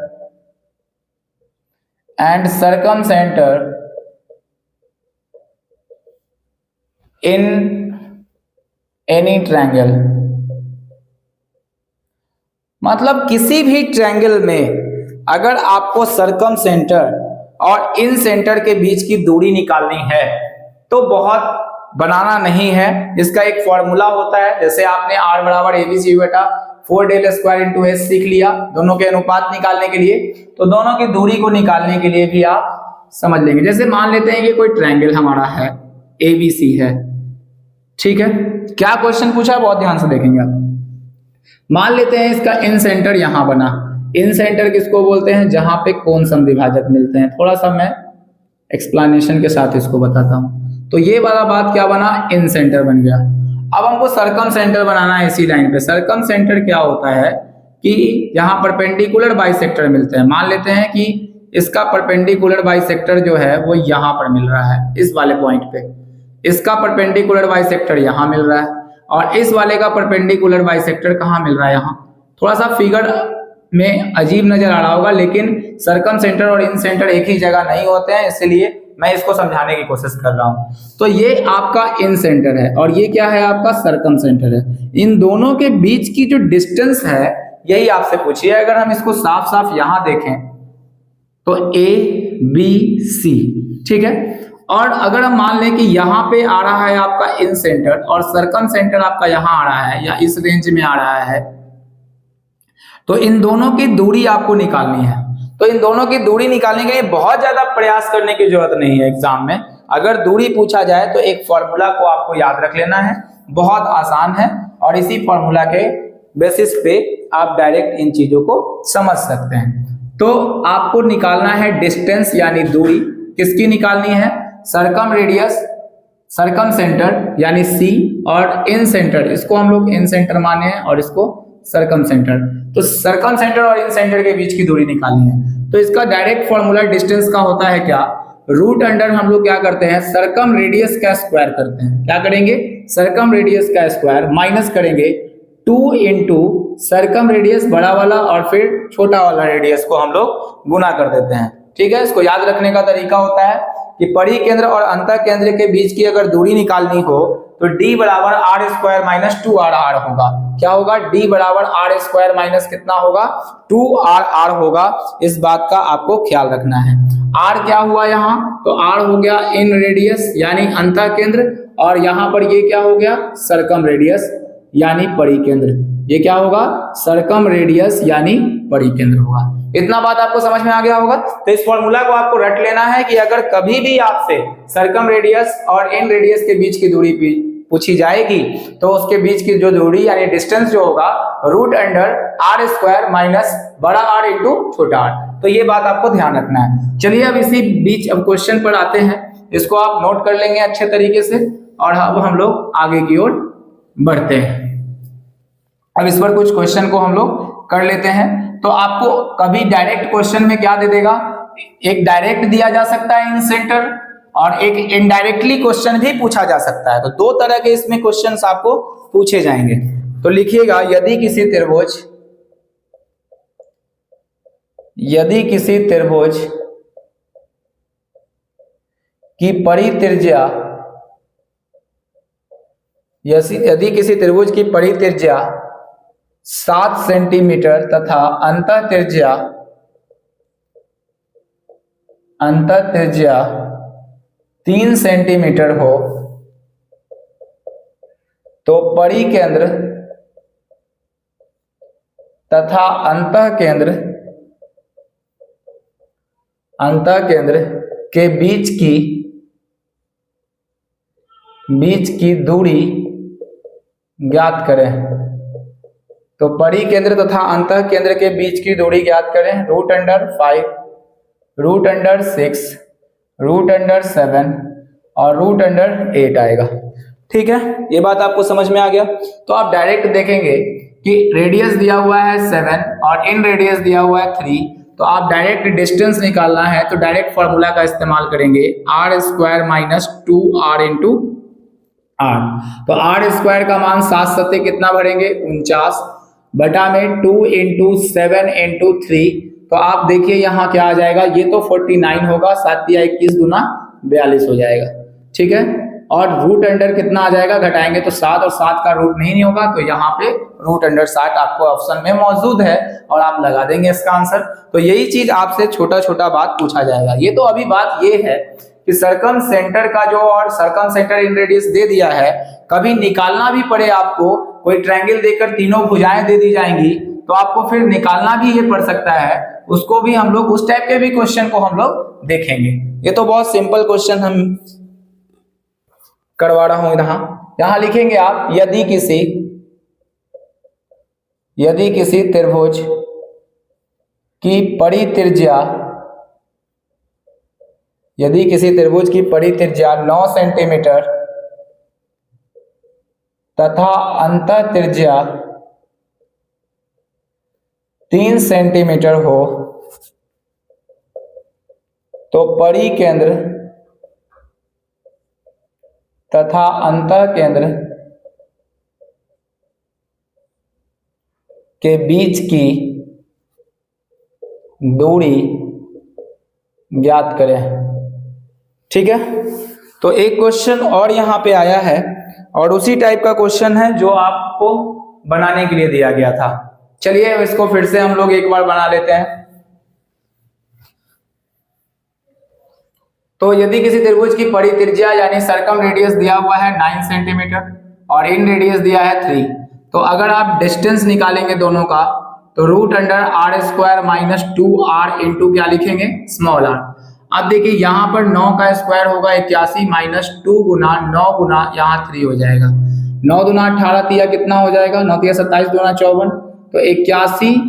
and circumcentre in any triangle. मतलब किसी भी ट्रायंगल में अगर आपको सर्कम सेंटर और इन सेंटर के बीच की दूरी निकालनी है तो बहुत बनाना नहीं है, इसका एक फॉर्मूला होता है। जैसे आपने r बराबर ABC बेटा 4 del स्क्वायर इंटू एस सीख लिया दोनों के अनुपात निकालने के लिए, तो दोनों की दूरी को निकालने के लिए भी आप समझ लेंगे। जैसे मान लेते हैं कि कोई ट्रायंगल हमारा है ABC है, ठीक है। क्या क्वेश्चन पूछा है बहुत ध्यान से देखेंगे आप। मान लेते हैं इसका इन सेंटर यहां बना। इन सेंटर किसको बोलते हैं, जहां पे कोण समद्विभाजक मिलते हैं। थोड़ा सा मैं एक्सप्लेनेशन के साथ इसको बताता हूं। तो ये वाला बात क्या बना, इन सेंटर बन गया। अब हमको सर्कम सेंटर बनाना है इसी लाइन पे। सर्कम सेंटर क्या होता है कि यहाँ परपेंडिकुलर बाइसेक्टर मिलते हैं। मान लेते हैं कि इसका परपेंडिकुलर बाइसेक्टर जो है वो यहाँ पर मिल रहा है, इस वाले पॉइंट पे। इसका परपेंडिकुलर बाइसेक्टर यहाँ मिल रहा है और इस वाले का परपेंडिकुलर बाइसेक्टर कहाँ मिल रहा है, यहाँ। थोड़ा सा फिगर में अजीब नजर आ रहा होगा, लेकिन सर्कम सेंटर और इन सेंटर एक ही जगह नहीं होते हैं, इसलिए मैं इसको समझाने की कोशिश कर रहा हूं। तो ये आपका इन सेंटर है और ये क्या है, आपका सर्कम सेंटर है। इन दोनों के बीच की जो डिस्टेंस है यही आपसे पूछिए। अगर हम इसको साफ साफ यहां देखें तो ABC, ठीक है। और अगर हम मान लें कि यहाँ पे आ रहा है आपका इन सेंटर और सर्कम सेंटर आपका यहाँ आ रहा है या इस रेंज में आ रहा है, तो इन दोनों की दूरी आपको निकालनी है। तो इन दोनों की दूरी निकालने के लिए बहुत ज्यादा प्रयास करने की जरूरत नहीं है। एग्जाम में अगर दूरी पूछा जाए तो एक फॉर्मूला को आपको याद रख लेना है, बहुत आसान है और इसी फॉर्मूला के बेसिस पे आप डायरेक्ट इन चीजों को समझ सकते हैं। तो आपको निकालना है डिस्टेंस यानी दूरी। किसकी निकालनी है, सर्कम रेडियस, सर्कम सेंटर यानी C और इन सेंटर, इसको हम लोग इन सेंटर माने हैं और इसको सर्कम सेंटर। तो सर्कम सेंटर और इन सेंटर के बीच की दूरी निकालनी है। तो इसका डायरेक्ट फॉर्मूला डिस्टेंस का होता है क्या, रूट अंडर हम लोग क्या करते हैं, सर्कम रेडियस का स्क्वायर करते हैं। क्या करेंगे, सर्कम रेडियस का स्क्वायर माइनस करेंगे 2 इंटू सर्कम रेडियस बड़ा वाला और फिर छोटा वाला रेडियस को हम लोग गुना कर देते हैं, ठीक है। इसको याद रखने का तरीका होता है कि परिकेंद्र और अंतः केंद्र के बीच की अगर दूरी निकालनी हो तो D बराबर आर स्क्वायर माइनस 2RR होगा। क्या होगा, D बराबर आर स्क्वायर माइनस कितना होगा, 2RR होगा। इस बात का आपको ख्याल रखना है। R क्या हुआ यहाँ, तो R हो गया इन रेडियस यानी अंतः केंद्र और यहाँ पर ये क्या हो गया, सर्कम रेडियस यानी परिकेंद्र। ये क्या होगा, सर्कम रेडियस यानी परिकेंद्र होगा। इतना बात आपको समझ में आ गया होगा। तो इस फॉर्मूला को आपको रट लेना है कि अगर कभी भी आपसे सर्कम रेडियस और इन रेडियस के बीच की दूरी पूछी जाएगी तो उसके बीच की जो दूरी यानी डिस्टेंस जो होगा root under R square minus बड़ा R इंटू छोटा r। तो ये बात आपको ध्यान रखना है। चलिए अब इसी बीच अब क्वेश्चन पर आते हैं, इसको आप नोट कर लेंगे अच्छे तरीके से और अब हम लोग आगे की ओर बढ़ते हैं। अब इस पर कुछ क्वेश्चन को हम लोग कर लेते हैं। तो आपको कभी डायरेक्ट क्वेश्चन में क्या दे देगा, एक डायरेक्ट दिया जा सकता है इन सेंटर और एक इनडायरेक्टली क्वेश्चन भी पूछा जा सकता है। तो दो तरह के इसमें क्वेश्चंस आपको पूछे जाएंगे। तो लिखिएगा, यदि किसी त्रिभुज की परित्रिज्या यदि किसी त्रिभुज की परित्रिज्या 7 सेंटीमीटर तथा अंतः त्रिज्या 3 सेंटीमीटर हो तो परिकेंद्र तथा अंतः केंद्र के बीच की दूरी ज्ञात करें। तो परिकेंद्र तथा अंतः केंद्र के बीच की दूरी ज्ञात करें। Root under 5, root under 6, root under 7 और रूट अंडर 8 आएगा। ठीक है, ये बात आपको समझ में आ गया। तो आप डायरेक्ट देखेंगे कि रेडियस दिया हुआ है 7 और इन रेडियस दिया हुआ है 3, तो आप डायरेक्ट डिस्टेंस निकालना है तो डायरेक्ट फॉर्मूला का इस्तेमाल करेंगे, R square minus 2r into R. तो आर स्क्वायर का मान 7 सत्ते कितना भरेंगे 49 बटा में 2 इंटू 7 इंटू 3। तो आप देखिए यहाँ क्या आ जाएगा, ये तो 49 होगा, 7 या 21 गुना 42 हो जाएगा। ठीक है, और रूट अंडर कितना आ जाएगा, घटाएंगे तो 7 और 7 का रूट नहीं होगा, तो यहाँ पे रूट अंडर 60 आपको ऑप्शन में मौजूद है और आप लगा देंगे इसका आंसर। तो यही चीज आपसे छोटा छोटा बात पूछा जाएगा। ये तो अभी बात ये है कि सर्कम सेंटर का जो और सर्कम सेंटर इन रेडियस दे दिया है, कभी निकालना भी पड़े आपको, कोई ट्रायंगल देकर तीनों भुजाएं दे दी जाएंगी तो आपको फिर निकालना भी ये पड़ सकता है, उसको भी हम लोग, उस टाइप के भी क्वेश्चन को हम लोग देखेंगे। ये तो बहुत सिंपल क्वेश्चन हम करवा रहा हूं। यहां लिखेंगे आप, यदि किसी त्रिभुज की परित्रिज्या, यदि किसी त्रिभुज की परित्रिज्या 9 सेंटीमीटर तथा अंतः त्रिज्या 3 सेंटीमीटर हो तो परिकेंद्र तथा अंतः केंद्र के बीच की दूरी ज्ञात करें। ठीक है, तो एक क्वेश्चन और यहां पे आया है और उसी टाइप का क्वेश्चन है जो आपको बनाने के लिए दिया गया था। चलिए इसको फिर से हम लोग एक बार बना लेते हैं। तो यदि किसी त्रिभुज की परित्रिज्या यानी सर्कम रेडियस दिया हुआ है 9 सेंटीमीटर और इन रेडियस दिया है 3, तो अगर आप डिस्टेंस निकालेंगे दोनों का तो root under R square minus 2r into क्या लिखेंगे, स्मॉल r। अब देखिए यहाँ पर 9 का स्क्वायर होगा 81 माइनस 2 गुना 9 गुना यहाँ 3 हो जाएगा, 9 दूना 18 तिया कितना हो जाएगा, 9 तिया 27 दूना 54, तो 81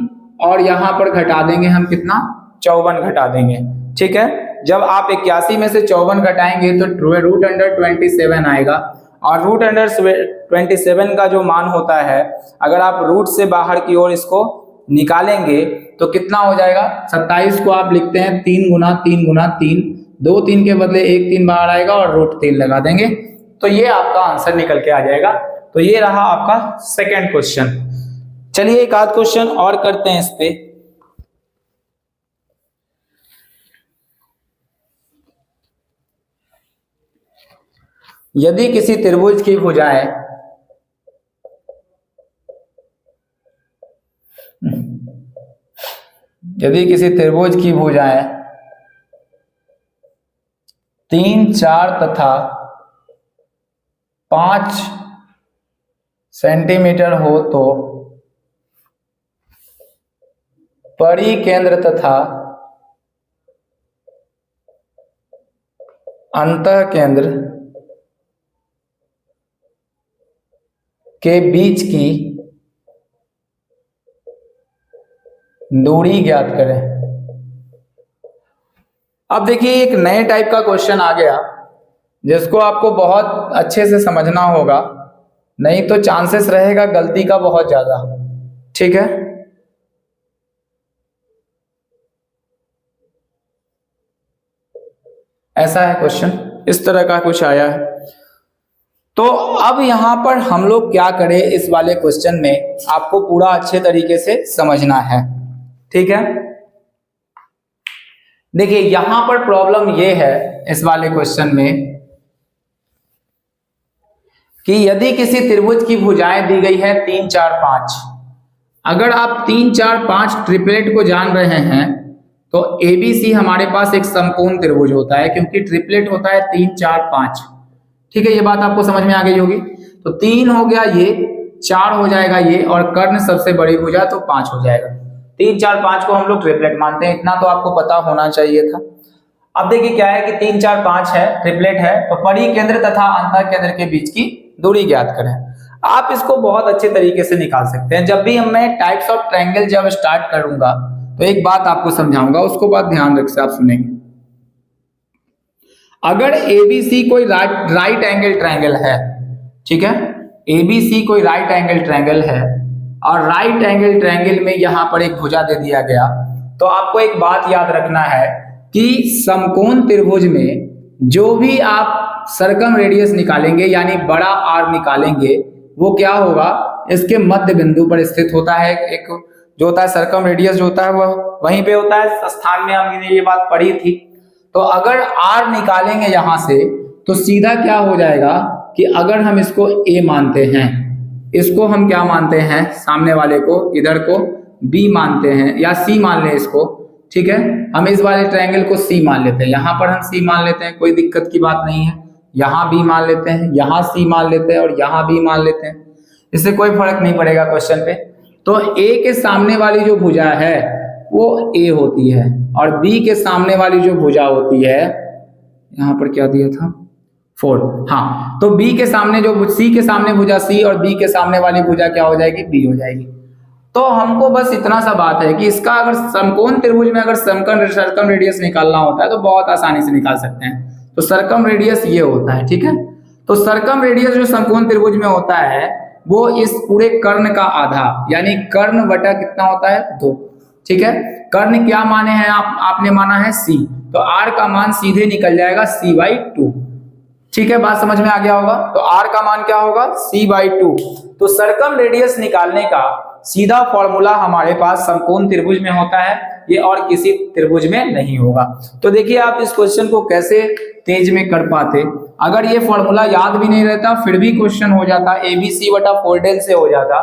और यहाँ पर घटा देंगे हम कितना, 54 घटा देंगे। ठीक है, जब आप 81 में से 54 घटाएंगे तो रूट अंडर 27 आएगा और रूट अंडर 27 का जो मान होता है, अगर आप रूट से बाहर की ओर इसको निकालेंगे तो कितना हो जाएगा, 27 को आप लिखते हैं 3 गुना 3 गुना 3, 2 3 के बदले 1 3 बाहर आएगा और रूट 3 लगा देंगे, तो ये आपका आंसर निकल के आ जाएगा। तो ये रहा आपका सेकंड क्वेश्चन। चलिए एक आध क्वेश्चन और करते हैं इस पे। यदि किसी त्रिभुज की भुजाएं यदि किसी त्रिभुज की भुजाएं 3 4 तथा 5 सेंटीमीटर हो तो परिकेंद्र तथा अंतः केंद्र के बीच की दूरी ज्ञात करें। अब देखिए एक नए टाइप का क्वेश्चन आ गया जिसको आपको बहुत अच्छे से समझना होगा, नहीं तो चांसेस रहेगा गलती का बहुत ज्यादा। ठीक है, ऐसा है क्वेश्चन, इस तरह का कुछ आया है। तो अब यहां पर हम लोग क्या करें, इस वाले क्वेश्चन में आपको पूरा अच्छे तरीके से समझना है। ठीक है, देखिए यहां पर प्रॉब्लम ये है इस वाले क्वेश्चन में कि यदि किसी त्रिभुज की भुजाएं दी गई है 3 4 5, अगर आप 3 4 5 ट्रिपलेट को जान रहे हैं तो एबीसी हमारे पास एक संपूर्ण त्रिभुज होता है, क्योंकि ट्रिपलेट होता है 3 4 5। ठीक है, ये बात आपको समझ में आ गई होगी। तो 3 हो गया, ये 4 हो जाएगा ये, और कर्ण सबसे बड़ी भुजा तो 5 हो जाएगा। 3 4 5 को हम लोग ट्रिपलेट मानते हैं, इतना तो आपको पता होना चाहिए था। अब देखिए क्या है कि 3 4 5 है, ट्रिपलेट है, तो परिकेंद्र तथा अंतः केंद्र के बीच की दूरी ज्ञात करें। आप इसको बहुत अच्छे तरीके से निकाल सकते हैं। जब भी मैं टाइप्स ऑफ ट्रायंगल जब स्टार्ट करूंगा तो एक बात आपको समझाऊंगा, उसको बात ध्यान रख से आप सुनेंगे। अगर एबीसी कोई राइट एंगल ट्रायंगल है, ठीक है, एबीसी कोई राइट एंगल ट्रायंगल है और राइट एंगल ट्रायंगल में यहां पर एक भुजा दे दिया गया, तो आपको एक बात याद रखना है कि समकोण त्रिभुज में जो भी आप सर्कम रेडियस निकालेंगे यानी बड़ा आर निकालेंगे, वो क्या होगा, इसके मध्य बिंदु पर स्थित होता है। एक जो होता है सर्कम रेडियस जो होता है वह वहीं पे होता है। स्थान में हमने ये बात पढ़ी थी। तो अगर आर निकालेंगे यहां से तो सीधा क्या हो जाएगा कि अगर हम इसको ए मानते हैं, इसको हम क्या मानते हैं, सामने वाले को इधर को बी मानते हैं या सी मान लें इसको, ठीक है। हम इस वाले ट्रायंगल को सी मान लेते हैं, यहां पर हम सी मान लेते हैं, कोई दिक्कत की बात नहीं है। यहां बी मान लेते हैं, यहां सी मान लेते हैं और यहां बी मान लेते हैं, इससे कोई फर्क नहीं पड़ेगा क्वेश्चन पे। तो ए के सामने वाली जो भुजा है वो ए होती है और बी के सामने वाली जो भुजा होती है, यहां पर क्या दिया था 4, हाँ, तो बी के सामने जो सी के सामने भुजा सी और बी के सामने वाली भुजा क्या हो जाएगी, बी हो जाएगी। तो हमको बस इतना सा बात है कि इसका अगर समकोण त्रिभुज में अगर सर्कम रेडियस निकालना होता है तो बहुत आसानी से निकाल सकते हैं। तो सर्कम रेडियस ये होता है, ठीक है। तो सर्कम रेडियस जो समकोण त्रिभुज में होता है वो इस पूरे कर्ण का आधा यानी कर्ण बटा कितना होता है 2, ठीक है। कर्ण क्या माने हैं आपने माना है सी, तो आर का मान सीधे निकल जाएगा c/2, ठीक है। बात समझ में आ गया होगा। तो आर का मान क्या होगा c/2। तो सर्कम रेडियस निकालने का सीधा फॉर्मूला हमारे पास समकोण त्रिभुज में होता है, ये और किसी त्रिभुज में नहीं होगा। तो देखिए आप इस क्वेश्चन को कैसे तेज में कर पाते। अगर ये फॉर्मूला याद भी नहीं रहता फिर भी क्वेश्चन हो जाता, ABC/4 डेल से हो जाता।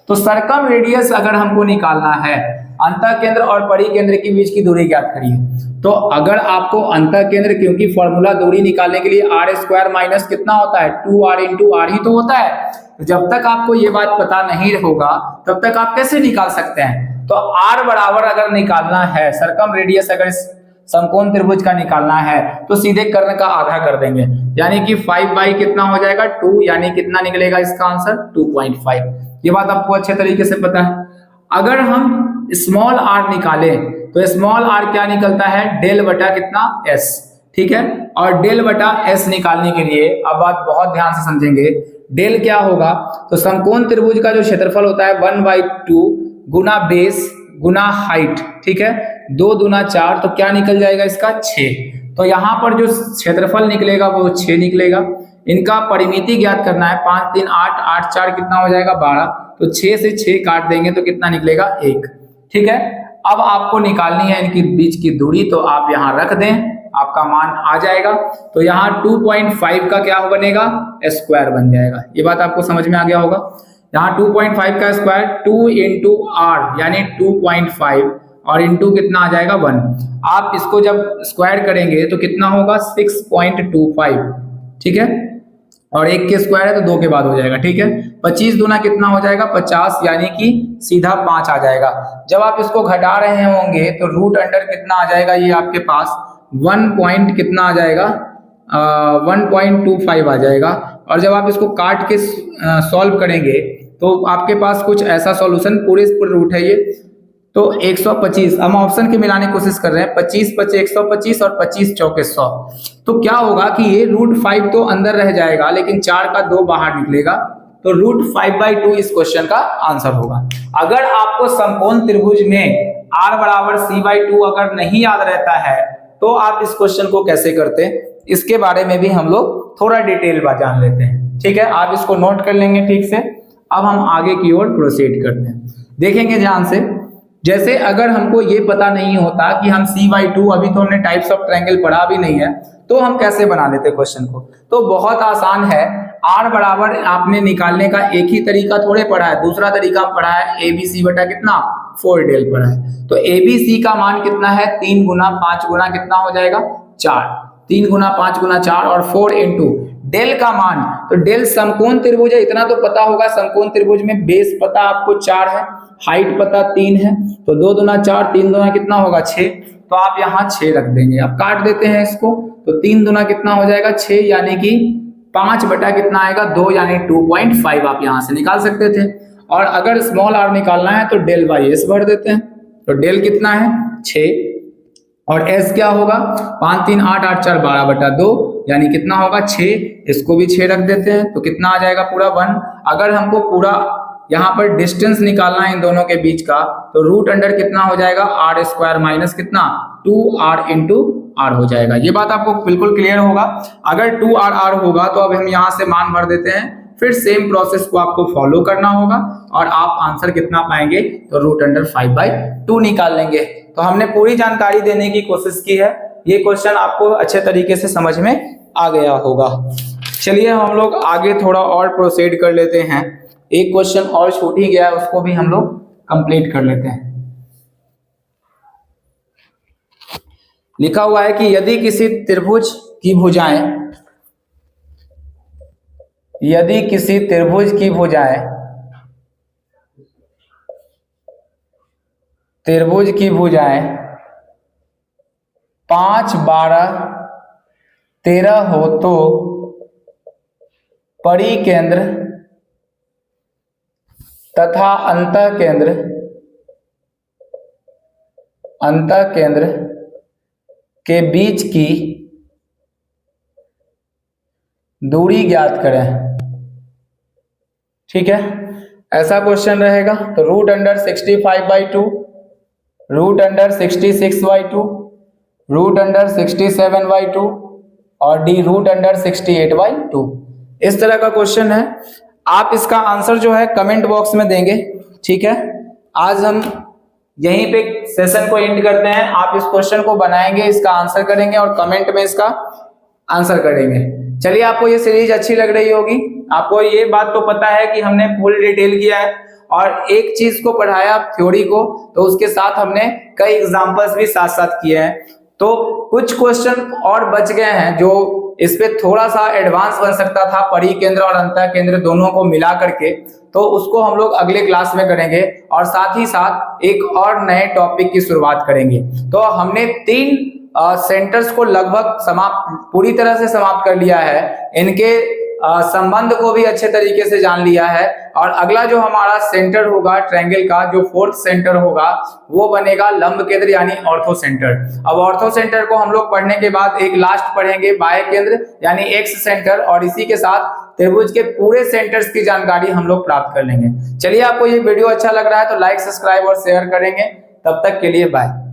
तो सर्कम रेडियस अगर हमको निकालना है, अंतः केंद्र और परिकेंद्र के बीच की दूरी ज्ञात करिए। तो अगर आपको अंतः केंद्र, क्योंकि फॉर्मूला दूरी निकालने के लिए r² माइनस कितना होता है 2r × r ही तो होता है। जब तक आपको ये बात पता नहीं होगा तब तक आप कैसे निकाल सकते हैं। तो r बराबर अगर निकालना है, सर्कम रेडियस अगर समकोण त्रिभुज का निकालना है तो सीधे कर्ण का आधा कर देंगे, यानी कि 5 कितना हो जाएगा 2, यानी कितना निकलेगा इसका आंसर 2.5। ये बात आपको अच्छे तरीके से पता है। अगर हम स्मॉल r निकालें तो स्मॉल r क्या निकलता है डेल बटा कितना s, ठीक है। और डेल बटा s निकालने के लिए अब बात बहुत ध्यान से समझेंगे। डेल क्या होगा, तो समकोण त्रिभुज का जो क्षेत्रफल होता है 1/2 गुना बेस गुना हाइट, ठीक है। 2 दूना 4, तो क्या निकल जाएगा इसका 6। तो यहाँ पर जो क्षेत्रफल निकलेगा वो 6 निकलेगा। इनका परिमिति ज्ञात करना है, 5 3 8 8 4 कितना हो जाएगा 12। तो 6 से 6 काट देंगे तो कितना निकलेगा 1, ठीक है। अब आपको निकालनी है इनके बीच की दूरी, तो आप यहाँ रख दें, आपका मान आ जाएगा। तो यहाँ 2.5 का क्या बनेगा स्क्वायर बन जाएगा। ये बात आपको समझ में आ गया होगा। यहाँ 2.5 का स्क्वायर 2 × r यानी 2.5 और इंटू कितना आ जाएगा 1। आप इसको जब स्क्वायर करेंगे तो कितना होगा 6.25, ठीक है। और 1 के स्क्वायर है तो 2 के बाद हो जाएगा, ठीक है। 25 दूना कितना हो जाएगा 50, यानी कि सीधा 5 आ जाएगा। जब आप इसको घटा रहे होंगे तो रूट अंडर कितना आ जाएगा, ये आपके पास 1 पॉइंट कितना आ जाएगा 1.25 आ जाएगा। और जब आप इसको काट के सॉल्व करेंगे तो आपके पास कुछ ऐसा सॉल्यूशन पूरे रूट है ये। तो 125 हम ऑप्शन के मिलाने की कोशिश कर रहे हैं, 25 × 125 और 25 × 4 100। तो क्या होगा कि ये √5 तो अंदर रह जाएगा लेकिन 4 का 2 बाहर निकलेगा, तो √5/2 इस क्वेश्चन का आंसर होगा। अगर आपको समकोण त्रिभुज में r बराबर c/2 अगर नहीं याद रहता है तो आप इस क्वेश्चन को कैसे करते हैं, इसके बारे में भी हम लोग थोड़ा डिटेल में जान लेते हैं, ठीक है। आप इसको नोट कर लेंगे ठीक से। अब हम आगे की ओर प्रोसीड करते हैं, देखेंगे ध्यान से। जैसे अगर हमको ये पता नहीं होता कि हम c/2, अभी तो हमने टाइप्स ऑफ ट्रायंगल पढ़ा भी नहीं है, तो हम कैसे बना लेते क्वेश्चन को। तो बहुत आसान है। r बराबर आपने निकालने का एक ही तरीका थोड़े पढ़ा है, दूसरा तरीका पढ़ा है ABC बटा कितना 4 डेल पढ़ा है। तो ABC का मान कितना है 3 × 5 × कितना हो जाएगा 4, 3 × 5 × 4 और 4 × डेल का मान। तो डेल समकोण त्रिभुज है, इतना तो पता होगा। समकोण त्रिभुज में बेस पता आपको 4 है, हाइट पता 3 है, तो 2 दूना 4, 3 दूना कितना होगा 6। तो आप यहाँ 6 रख देंगे। अब काट देते हैं इसको, तो 3 दूना कितना हो जाएगा 6, यानी कि 5 बटा कितना आएगा 2, यानी 2.5 आप यहाँ से निकाल सकते थे। और अगर स्मॉल r निकालना है तो डेल बाई s भर देते हैं। तो डेल कितना है 6 और s क्या होगा 5 3 8 8 4 12 बटा 2, यानी कितना होगा 6। इसको भी 6 रख देते हैं तो कितना आ जाएगा पूरा 1। अगर हमको पूरा यहाँ पर डिस्टेंस निकालना है इन दोनों के बीच का, तो रूट अंडर कितना हो जाएगा, आर स्क्वायर माइनस कितना 2r इंटू आर हो जाएगा। ये बात आपको बिल्कुल क्लियर होगा। अगर 2r होगा तो अब हम यहाँ से मान भर देते हैं, फिर सेम प्रोसेस को आपको फॉलो करना होगा और आप आंसर कितना पाएंगे, तो रूट अंडर 5/2 निकाल लेंगे। तो हमने पूरी जानकारी देने की कोशिश की है। ये क्वेश्चन आपको अच्छे तरीके से समझ में आ गया होगा। चलिए हम लोग आगे थोड़ा और प्रोसीड कर लेते हैं। एक क्वेश्चन और छूट ही गया है, उसको भी हम लोग कंप्लीट कर लेते हैं। लिखा हुआ है कि यदि किसी त्रिभुज की भुजाएं त्रिभुज की भुजाएं 5, 12, 13 हो तो परिकेंद्र तथा अंतःकेंद्र के बीच की दूरी ज्ञात करें। ठीक है, ऐसा क्वेश्चन रहेगा। तो root under 65/2, root under 66/2, root under 67/2 और डी रूट अंडर 68/2। इस तरह का क्वेश्चन है। आप इसका आंसर जो है कमेंट बॉक्स में देंगे। ठीक है, आज हम यहीं पे सेशन को एंड करते हैं। आप इस क्वेश्चन को बनाएंगे, इसका आंसर करेंगे और कमेंट में इसका आंसर करेंगे। चलिए, आपको ये सीरीज अच्छी लग रही होगी। आपको ये बात तो पता है कि हमने फुल डिटेल किया है और एक चीज को पढ़ाया थ्योरी को, तो उसके साथ हमने कई एग्जांपल्स भी साथ साथ किए हैं। तो कुछ क्वेश्चन और बच गए हैं जो इस पे थोड़ा सा एडवांस बन सकता था, परिकेंद्र और अंतःकेंद्र दोनों को मिला करके, तो उसको हम लोग अगले क्लास में करेंगे और साथ ही साथ एक और नए टॉपिक की शुरुआत करेंगे। तो हमने 3 सेंटर्स को लगभग पूरी तरह से समाप्त कर लिया है। इनके संबंध को भी अच्छे तरीके से जान लिया है और अगला जो हमारा सेंटर होगा ट्रायंगल का, जो 4th सेंटर होगा, वो बनेगा लंब केंद्र यानी ऑर्थो सेंटर। अब ऑर्थो सेंटर को हम लोग पढ़ने के बाद एक लास्ट पढ़ेंगे बाह्य केंद्र यानी एक्स सेंटर, और इसी के साथ त्रिभुज के पूरे सेंटर्स की जानकारी हम लोग प्राप्त कर लेंगे। चलिए, आपको ये वीडियो अच्छा लग रहा है तो लाइक, सब्सक्राइब और शेयर करेंगे। तब तक के लिए बाय।